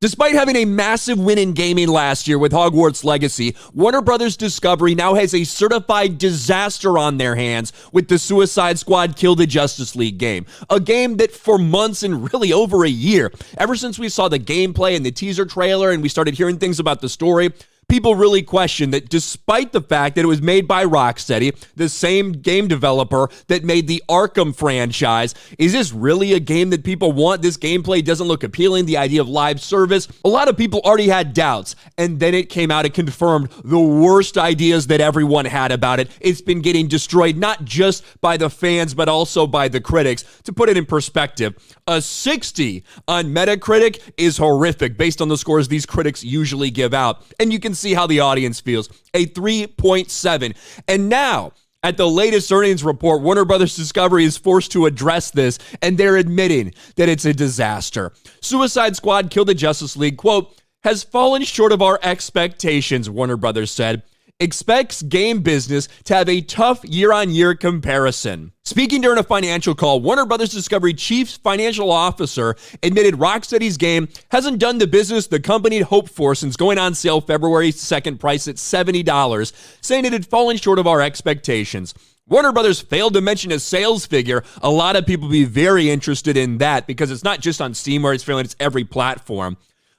Despite having a massive win in gaming last year with Hogwarts Legacy, Warner Bros. Discovery now has a certified disaster on their hands with the Suicide Squad Kill the Justice League game. A game that for months and really over a year, ever since we saw the gameplay and the teaser trailer and we started hearing things about the story, people really question that despite the fact that it was made by Rocksteady, the same game developer that made the Arkham franchise, is this really a game that people want? This gameplay doesn't look appealing. The idea of live service, a lot of people already had doubts, and then it came out and confirmed the worst ideas that everyone had about it. It's been getting destroyed not just by the fans, but also by the critics. To put it in perspective, a 60 on Metacritic is horrific based on the scores these critics usually give out. And you can see how the audience feels. A 3.7. And now, at the latest earnings report, Warner Bros. Discovery is forced to address this, and they're admitting that it's a disaster. Suicide Squad Kill the Justice League, quote, has fallen short of our expectations, Warner Bros. Said. Expects game business to have a tough year-on-year comparison. Speaking during a financial call, Warner Bros. Discovery Chief Financial Officer admitted Rocksteady's game hasn't done the business the company had hoped for since going on sale February 2nd, priced at $70, saying it had fallen short of our expectations. Warner Bros. Failed to mention a sales figure. A lot of people be very interested in that because it's not just on Steam where it's failing, it's every platform.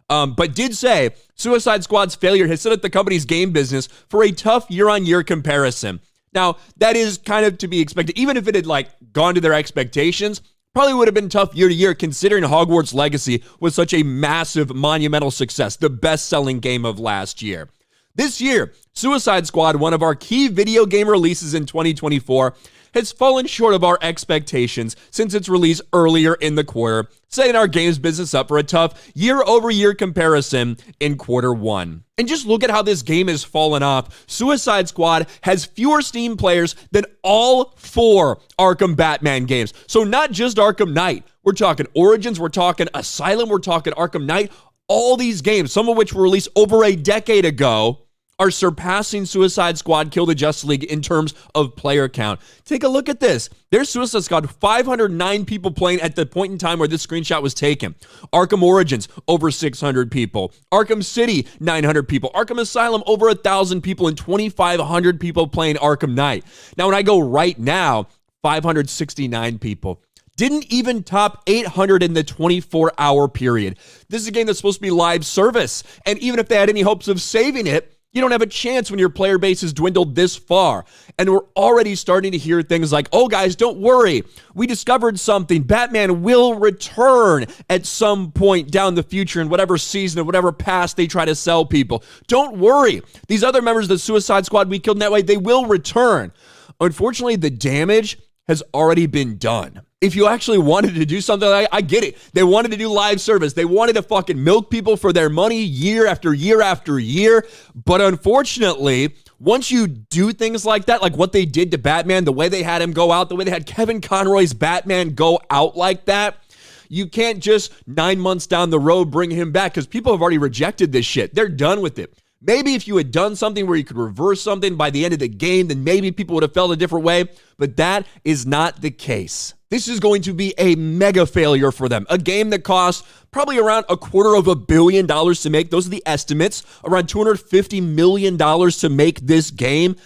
But did say Suicide Squad's failure has set up the company's game business for a tough year-on-year comparison. Now, that is kind of to be expected. Even if it had gone to their expectations, probably would have been tough year-to-year considering Hogwarts Legacy was such a massive, monumental success, the best-selling game of last year. This year, Suicide Squad, one of our key video game releases in 2024, has fallen short of our expectations since its release earlier in the quarter, setting our games business up for a tough year-over-year comparison in quarter one. And just look at how this game has fallen off. Suicide Squad has fewer Steam players than all 4 Arkham Batman games. So not just Arkham Knight. We're talking Origins, we're talking Asylum, we're talking Arkham Knight. All these games, some of which were released over a decade ago, are surpassing Suicide Squad Kill the Justice League in terms of player count. Take a look at this. There's Suicide Squad, 509 people playing at the point in time where this screenshot was taken. Arkham Origins, over 600 people. Arkham City, 900 people. Arkham Asylum, over 1,000 people, and 2,500 people playing Arkham Knight. Now, when I go right now, 569 people. Didn't even top 800 in the 24-hour period. This is a game that's supposed to be live service, and even if they had any hopes of saving it, you don't have a chance when your player base has dwindled this far. And we're already starting to hear things like, oh guys, don't worry. We discovered something. Batman will return at some point down the future in whatever season of whatever past they try to sell people. Don't worry. These other members of the Suicide Squad we killed in that way, they will return. Unfortunately, the damage has already been done. If you actually wanted to do something like I get it. They wanted to do live service. They wanted to fucking milk people for their money year after year after year. But unfortunately, once you do things like that, like what they did to Batman, the way they had him go out, the way they had Kevin Conroy's Batman go out like that, you can't just 9 months down the road bring him back because people have already rejected this shit. They're done with it. Maybe if you had done something where you could reverse something by the end of the game, then maybe people would have felt a different way, but that is not the case. This is going to be a mega failure for them. A game that costs probably around $250 million to make. Those are the estimates. Around $250 million to make this game.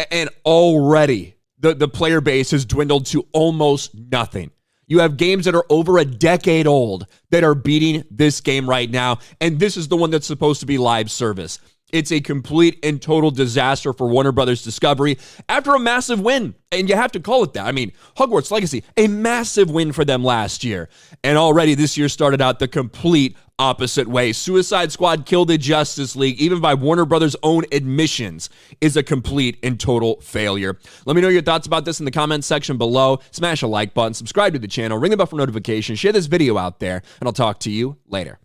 And already the player base has dwindled to almost nothing. You have games that are over a decade old that are beating this game right now. And this is the one that's supposed to be live service. It's a complete and total disaster for Warner Bros. Discovery after a massive win. And you have to call it that. I mean, Hogwarts Legacy, a massive win for them last year. And already this year started out the complete opposite way. Suicide Squad Kill the Justice League, even by Warner Bros. Own admissions, is a complete and total failure. Let me know your thoughts about this in the comments section below. Smash a like button, subscribe to the channel, ring the bell for notifications, share this video out there, and I'll talk to you later.